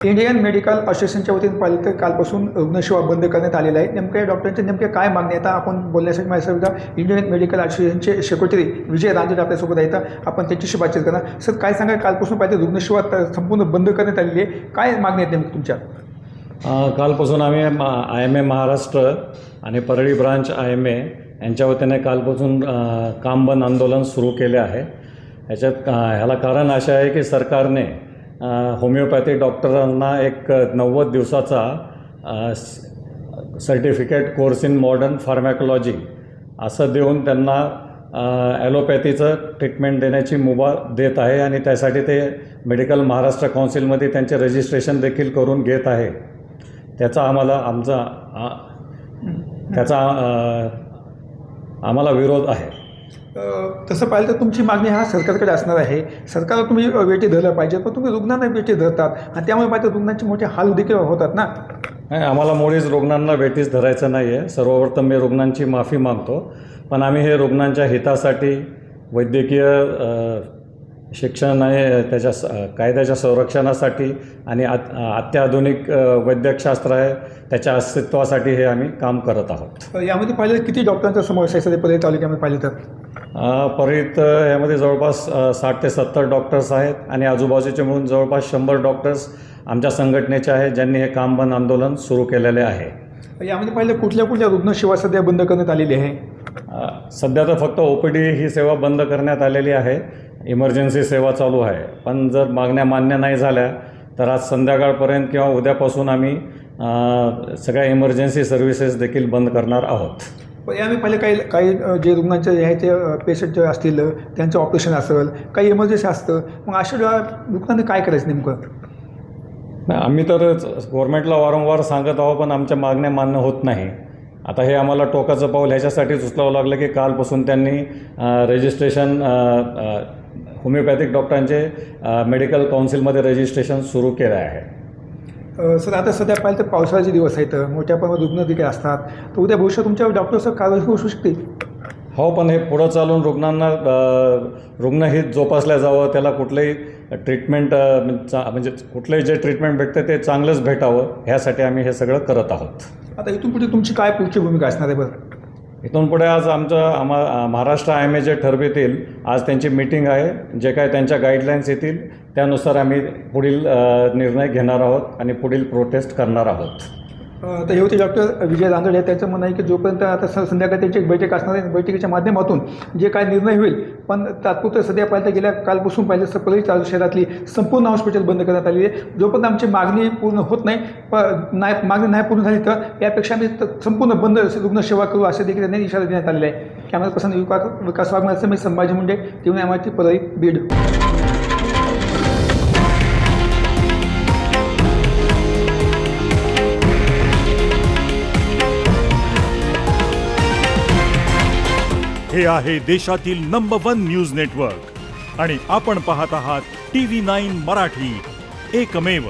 Indian medical असोसिएशनच्या वतीने पाहिलं तर कालपासून रुग्णसेवा बंद करण्यात आलेला आहे. नेमक्या डॉक्टरांचे नेमके काय मागणी आता आपण बोलण्यासाठी माझ्यासोबत इंडियन मेडिकल असोसिएशनचे सेक्रेटरी विजय रांजोडे आपल्यासोबत आहेत. आपण त्यांच्याशी बातचीत करणार. सर, काय सांगा, कालपासून पाहिजे रुग्णसेवा संपूर्ण बंद करण्यात आलेली आहे, काय मागणी आहेत नेमकी तुमच्या? कालपासून आम्ही IMA महाराष्ट्र आणि परळी ब्रांच IMA यांच्या वतीने कालपासून काम बंद आंदोलन सुरू केले आहे. ह्याला कारण असे आहे की सरकारने होमिओपॅथी डॉक्टरांना एक 90 दिवसाचा certificate course in modern pharmacology असं देऊन त्यांना ॲलोपॅथीचं ट्रीटमेंट देण्याची मुभा देत आहे आणि त्यासाठी ते मेडिकल महाराष्ट्र काउन्सिलमध्ये त्यांचे रजिस्ट्रेशन देखील करून घेत आहे. त्याचा आम्हाला विरोध आहे. तसं पाहिलं तर तुमची मागणी हा सरकारकडे असणार आहे. सरकारला तुम्ही वेठी धरलं पाहिजे, पण तुम्ही रुग्णांना वेठी धरतात आणि त्यामुळे पाहिजे रुग्णांचे मोठे हाल देखील होतात ना. नाही, आम्हाला मुळीच रुग्णांना वेठीस धरायचं नाही आहे. सर्वप्रथम मी रुग्णांची माफी मागतो, पण आम्ही हे रुग्णांच्या हितासाठी वैद्यकीय शिक्षण आहे, त्याच्या कायद्याच्या संरक्षणासाठी आणि अत्याधुनिक वैद्यकशास्त्र आहे त्याच्या अस्तित्वासाठी हे आम्ही काम करत आहोत. यामध्ये पाहिलं किती डॉक्टरांचा समावेश आहे सध्या परळी तालुक्यामध्ये पाहिलं तर? परळीत यामध्ये जवळपास 60 ते 70 डॉक्टर्स आहेत आणि आजूबाजूचे मिळून जवळपास 100 डॉक्टर्स आमच्या संघटनेचे आहेत ज्यांनी हे काम बंद आंदोलन सुरू केलेले आहे. यामध्ये पाहिलं कुठल्या रुग्णसेवा सध्या बंद करण्यात आलेली आहे? सध्या तर फक्त OPD ही सेवा बंद करण्यात आलेली आहे. इमर्जन्सी सेवा चालू आहे, पण जर मागण्या मान्य नाही झाल्या तर आज संध्याकाळपर्यंत किंवा उद्यापासून आम्ही सगळ्या इमर्जन्सी सर्व्हिसेस देखील बंद करणार आहोत. पण यामध्ये पाहिलं काही जे रुग्णांचे आहे ते पेशंट जे असतील त्यांचं ऑपरेशन असेल, काही इमर्जन्सी असतं, मग अशा रुग्णांनी काय करायचं नेमकं? आम्ही तर गव्हर्नमेंटला वारंवार सांगत आहोत, पण आमच्या मागण्या मान्य होत नाही. आता हे आम्हाला टोकाचं पाऊल ह्याच्यासाठीच उचलावं लागलं की कालपासून त्यांनी रजिस्ट्रेशन होमिओपॅथिक डॉक्टरांचे मेडिकल काउन्सिलमध्ये रजिस्ट्रेशन सुरू केलं आहे. सर, आता सध्या पाहिलं तर पावसाळ्याचे दिवस आहेत, मोठ्या प्रमाणात रुग्ण देखील असतात, तर उद्या भविष्यात तुमच्या डॉक्टरसह कारवाई होऊ शकते? हो, पण हे पुढं चालून रुग्णहित जोपासल्या जावं, त्याला कुठलंही ट्रीटमेंट म्हणजे कुठलंही जे ट्रीटमेंट भेटतं ते चांगलंच भेटावं, ह्यासाठी आम्ही हे सगळं करत आहोत. आता इथून पुढे तुमची काय पुढची भूमिका असणार आहे? बरं, इथून पुढे आज महाराष्ट्र IMA जे ठरवितील, आज त्यांची मीटिंग आहे, जे काय त्यांच्या गाईडलाईन्स येतील त्यानुसार आम्ही पुढील निर्णय घेणार आहोत आणि पुढील प्रोटेस्ट करणार आहोत. तर हे होते डॉक्टर विजय रांजोडे. त्यांचं म्हणणं आहे की जोपर्यंत आता संध्याकाळी त्यांची एक बैठक असणार आहे, बैठकीच्या माध्यमातून जे काय निर्णय होईल, पण तात्पुरतं सध्या पाहिलं गेल्या कालपासून पाहिलं परळी शहरातली संपूर्ण हॉस्पिटल बंद करण्यात आलेली आहे. जोपर्यंत आमची मागणी पूर्ण होत नाही, मागणी नाही पूर्ण झाली तर यापेक्षा आम्ही संपूर्ण बंद रुग्णसेवा करू असे देखील त्यांनी इशारा देण्यात आलेला आहे. कॅमेरा पर्सन विकास वाघमारे, मी संभाजी मुंडे, टीव्ही MIT परळी, बीड. हे आहे देशातील नंबर 1 न्यूज नेटवर्क आणि आपण पाहत आहात TV9 मराठी, एकमेव.